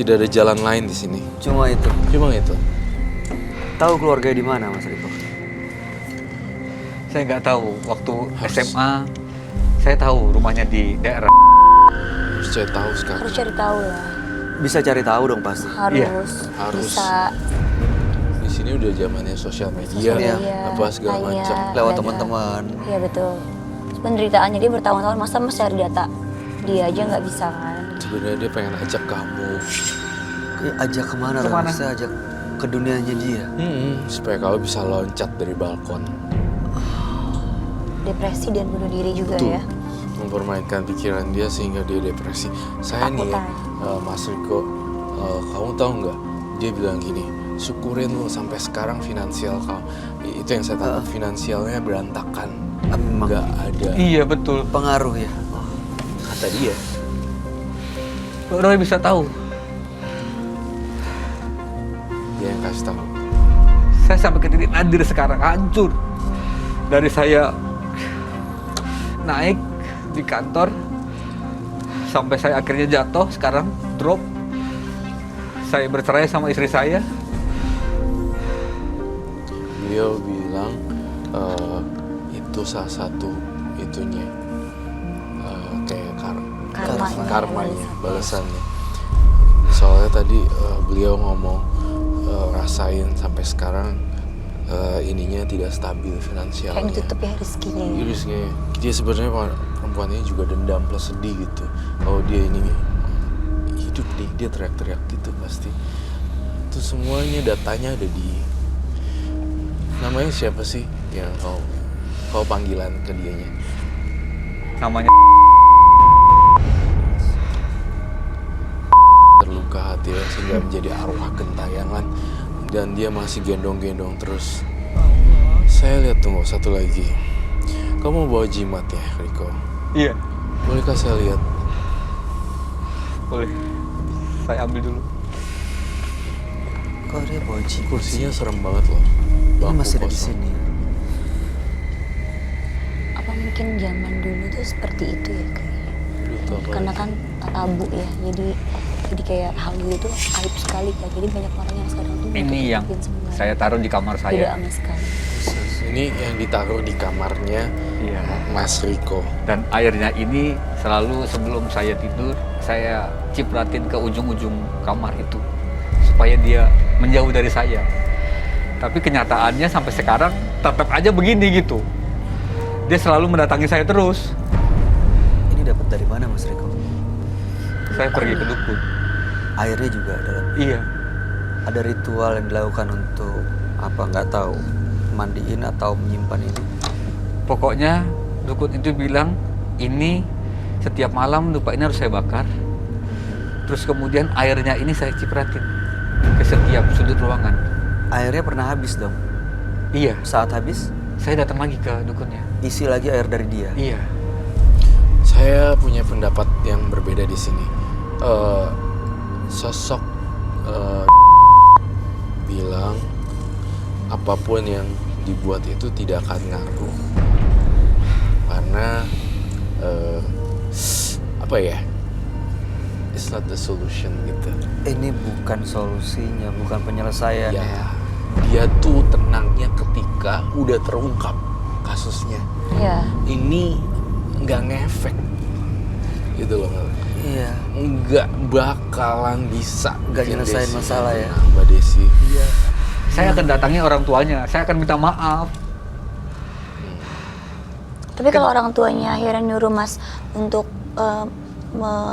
Tidak ada jalan lain di sini. Cuma itu. Cuma itu. Tahu keluarganya di mana, Mas Riko? Saya nggak tahu. Waktu Harus. SMA, saya tahu rumahnya di daerah. Harus saya tahu sekarang. Harus cari tahu lah. Bisa cari tahu dong pasti. Harus. Harus. Bisa. Di sini udah zamannya sosial media, Sosial apa segala Iya, macam. Lewat ada. teman-teman. Iya betul. Terus penderitaannya dia bertahun-tahun, masa mas cari data dia aja nggak bisa kan? Sebenarnya dia pengen ajak kamu, Ajak kemana? Kemana? Maksudnya ajak ke dunianya dia. supaya kamu bisa loncat dari balkon. Depresi dan bunuh diri juga Betul. ya. Mempermainkan pikiran dia sehingga dia depresi. Saya nih ya, Mas Riko, kamu tahu nggak? Dia bilang gini, syukurin lo sampai sekarang finansial kamu. Itu yang saya tahu, finansialnya berantakan. Emang Nggak ada. Iya betul. pengaruh ya. Kata dia. Kok Roy bisa tahu? Dia yang kasih tahu. Saya sampai ke titik nadir sekarang, hancur. Dari saya naik di kantor, sampai saya akhirnya jatuh, sekarang drop. Saya bercerai sama istri saya. Beliau bilang itu salah satu itunya kayak karmanya, balasannya. Soalnya tadi beliau ngomong rasain sampai sekarang ininya tidak stabil finansialnya. Kayak ditutup ya rezekinya. Ya. Rezekinya. Dia sebenarnya perempuan ini juga dendam plus sedih gitu. Kalau dia ini hidup nih, dia teriak-teriak gitu pasti. Itu semuanya datanya ada di. Namanya siapa sih yang kau panggilan ke dianya? Namanya Terluka hati ya, sehingga menjadi arwah gentayangan dan dia masih gendong-gendong terus. Saya lihat tunggu satu lagi. Kamu bawa jimat ya, Riko? iya, Bolehkah saya lihat? boleh. Saya ambil dulu. Kok dia bawa jimat Kursinya sih? serem banget loh. Ini Bangku masih ada di kosong. sini. Apa mungkin zaman dulu tuh seperti itu ya kayaknya? Aduh, tuh apa Karena lagi? kan tabu ya, jadi kayak hal gitu aib sekali kan. Jadi banyak orang yang sekarang tuh Ini yang nutupin semua. saya taruh di kamar Tidak saya. sama sekali. Ini yang ditaruh di kamarnya Iya. Mas Riko. Dan airnya ini selalu sebelum saya tidur, saya cipratin ke ujung-ujung kamar itu. Supaya dia menjauh dari saya. Tapi kenyataannya sampai sekarang tetap aja begini gitu. Dia selalu mendatangi saya terus. Ini dapat dari mana, Mas Riko? Saya pergi ke dukun. Airnya juga Iya. ada ritual yang dilakukan untuk apa nggak tahu, mandiin atau menyimpan ini. Pokoknya dukun itu bilang, ini setiap malam lupa ini harus saya bakar. Terus kemudian airnya ini saya cipratin ke setiap sudut ruangan. Airnya pernah habis dong. Iya, Saat habis, saya datang lagi ke dukunnya. isi lagi air dari dia. Iya. Saya punya pendapat yang berbeda di sini. Sosok bilang apapun yang dibuat itu tidak akan ngaruh karena apa ya? It's not the solution gitu. Ini bukan solusinya, bukan penyelesaian. Ya, dia tuh tenangnya ketika udah terungkap kasusnya. Iya. Ini nggak ngefek gitu loh. Iya. Nggak bakalan bisa Nggak bikin nyelesain Desi masalah ya. tenang, Mbak Desi. Iya. Saya akan datangi orang tuanya, saya akan minta maaf. Tapi kalau orang tuanya akhirnya nyuruh mas untuk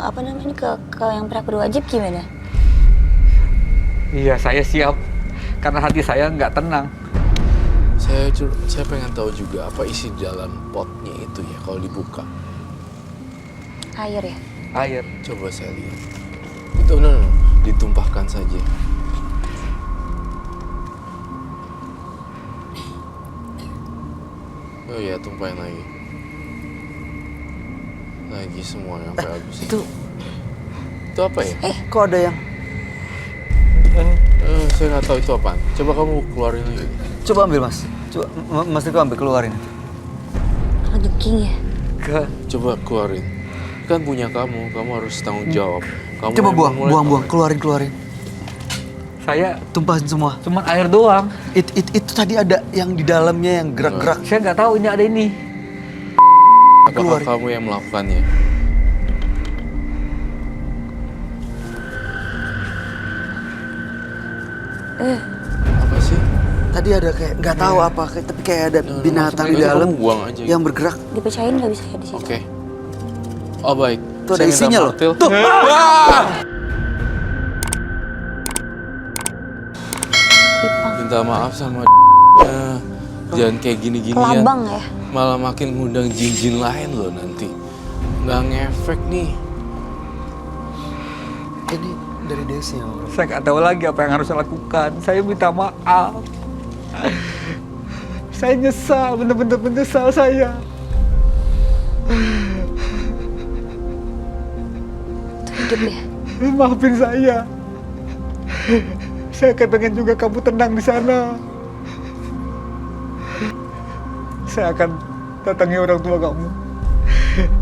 apa namanya ke yang pihak berwajib gimana? Iya, saya siap. Karena hati saya nggak tenang. Saya pengen tahu juga apa isi dalam potnya itu ya kalau dibuka. Air ya? Air. Coba saya lihat. Itu no, ditumpahkan saja. Oh iya, tumpahin lagi. Lagi semua sampai habis. Itu apa ya? Kok ada yang? Saya nggak tahu itu apaan. Coba kamu keluarin lagi. Coba ambil, Mas. Coba Mas Riko ambil keluarin. Rejeki ya? Ke Coba keluarin. kan punya kamu harus tanggung jawab. Kamu Coba yang buang, memulai, buang, buang, kamu- keluarin. Saya Tumpahin semua. cuman air doang. Itu tadi ada yang di dalamnya yang gerak-gerak. Saya nggak tahu ini ada ini. Apakah keluarin. kamu yang melakukannya? Apa sih? Tadi ada kayak nggak tahu apa, tapi kayak ada Nah, binatang maksudnya di dalam kamu buang aja yang gitu. bergerak. Dipercayain nggak bisa ya di situ? Oke. Oh baik. Tuh ada Saya minta isinya loh. martil. Tuh. Ipang. Minta maaf sama jangan kayak gini-ginian. Kelabang ya? Malah makin ngundang jin-jin lain loh nanti. Nggak ngefek nih. Ini dari Desi ya, Bro. Saya nggak tahu lagi apa yang harus saya lakukan. Saya minta maaf. Saya nyesal, bener-bener menyesal saya. Tuh hidup ya. Maafin saya. Saya pengen juga kamu tenang di sana. Saya akan datangi orang tua kamu.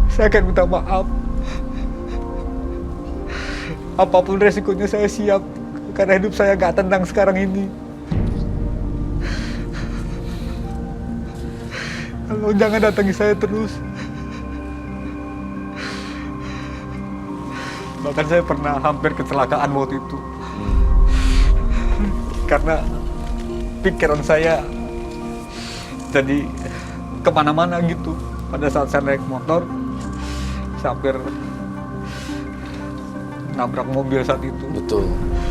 Saya akan minta maaf. Apapun resikonya saya siap. Karena hidup saya gak tenang sekarang ini. Kalau jangan datangi saya terus. Bahkan saya pernah hampir kecelakaan waktu itu. Karena pikiran saya jadi kemana-mana gitu. Pada saat saya naik motor, saya hampir nabrak mobil saat itu. Betul.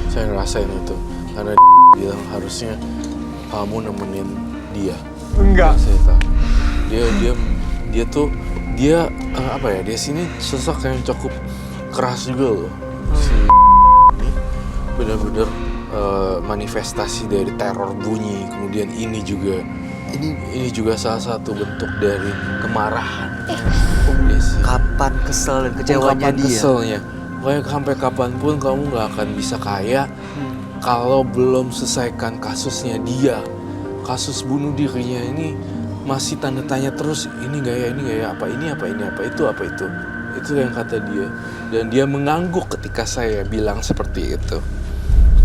Saya ngerasain itu. Karena bilang harusnya kamu nemenin dia. Enggak. Saya tahu. Dia apa ya? Dia sini sosok yang cukup keras juga loh. Si ini benar-benar manifestasi dari teror bunyi. Kemudian ini juga salah satu bentuk dari kemarahan. Desi. Kapan kesel dan kecewanya Ungkapan dia. keselnya. Pokoknya sampai kapanpun kamu nggak akan bisa kaya kalau belum selesaikan kasusnya dia. Kasus bunuh dirinya ini masih tanda tanya terus. Ini gak ya, apa ini, itu. Itu yang kata dia. Dan dia mengangguk ketika saya bilang seperti itu.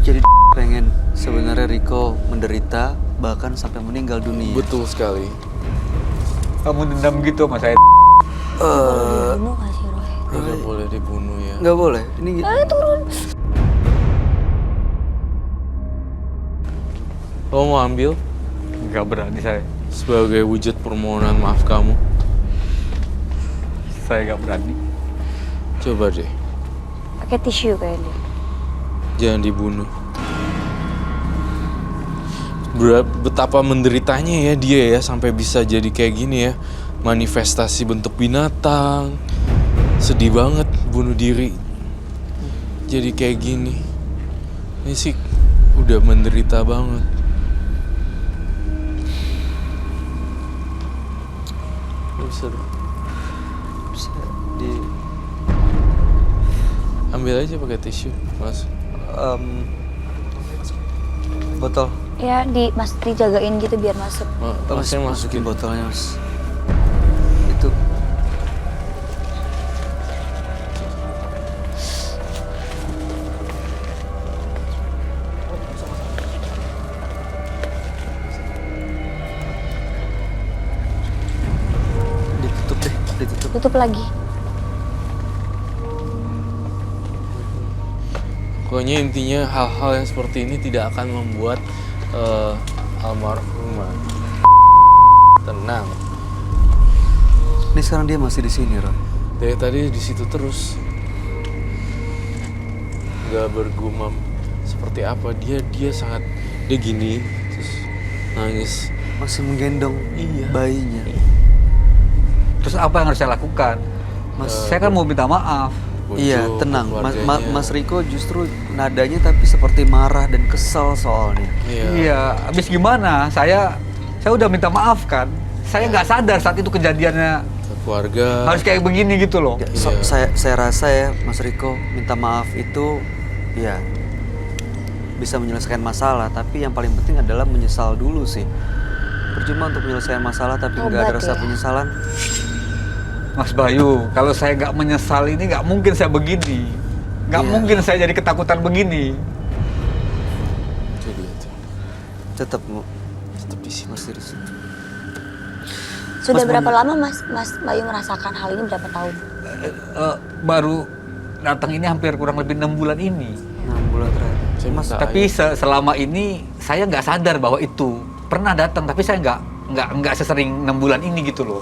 Jadi pengen sebenarnya Riko menderita bahkan sampai meninggal dunia. Betul sekali. Kamu dendam gitu sama saya. Bunuh nggak sih Roy? Tidak boleh dibunuh ya. Nggak boleh. Ini Turun. Kamu mau ambil Nggak berani saya. sebagai wujud permohonan maaf kamu? Saya nggak berani. Coba deh. Pakai tisu kayaknya. Jangan dibunuh. Betapa menderitanya ya dia ya sampai bisa jadi kayak gini ya. Manifestasi bentuk binatang. Sedih banget bunuh diri. Jadi kayak gini. Ini sih udah menderita banget. bisa di Ambil aja pakai tisu, Mas. botol. Ya Mas dijagain gitu biar masuk. Masnya Masukin masukin. botolnya, Mas. Itu ditutup deh, ditutup. Tutup lagi. Pokoknya intinya hal-hal yang seperti ini tidak akan membuat almarhumah tenang. Ini sekarang dia masih di sini, Roy. Dari tadi di situ terus. Gak bergumam seperti apa. Dia gini terus nangis. Masih menggendong Iya. bayinya. Terus apa yang harus saya lakukan? Mas, Saya kan mau minta maaf. iya, Bujuk tenang. keluarganya. Mas Riko justru nadanya tapi seperti marah dan kesal soalnya. Iya. Iya, habis gimana? Saya udah minta maaf kan. Saya nggak sadar saat itu kejadiannya Ke keluarga. harus kayak begini gitu loh. Ya, Iya. saya rasa ya, Mas Riko, minta maaf itu ya bisa menyelesaikan masalah, tapi yang paling penting adalah menyesal dulu sih. Percuma untuk menyelesaikan masalah tapi nggak ada Tobat rasa ya. penyesalan. Mas Bayu, kalau saya nggak menyesal ini nggak mungkin saya begini. Nggak Iya. mungkin saya jadi ketakutan begini. Itu dia tuh. Tetap mau Tetap di sini. masih di sini. Sudah Mas berapa Boni. lama Mas Bayu merasakan hal ini, berapa tahun? Baru datang ini hampir kurang lebih 6 bulan ini. 6 bulan terakhir. Saya Mas, minta Tapi selama ini saya nggak sadar bahwa itu pernah datang, tapi saya nggak sesering 6 bulan ini gitu loh.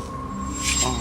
oh,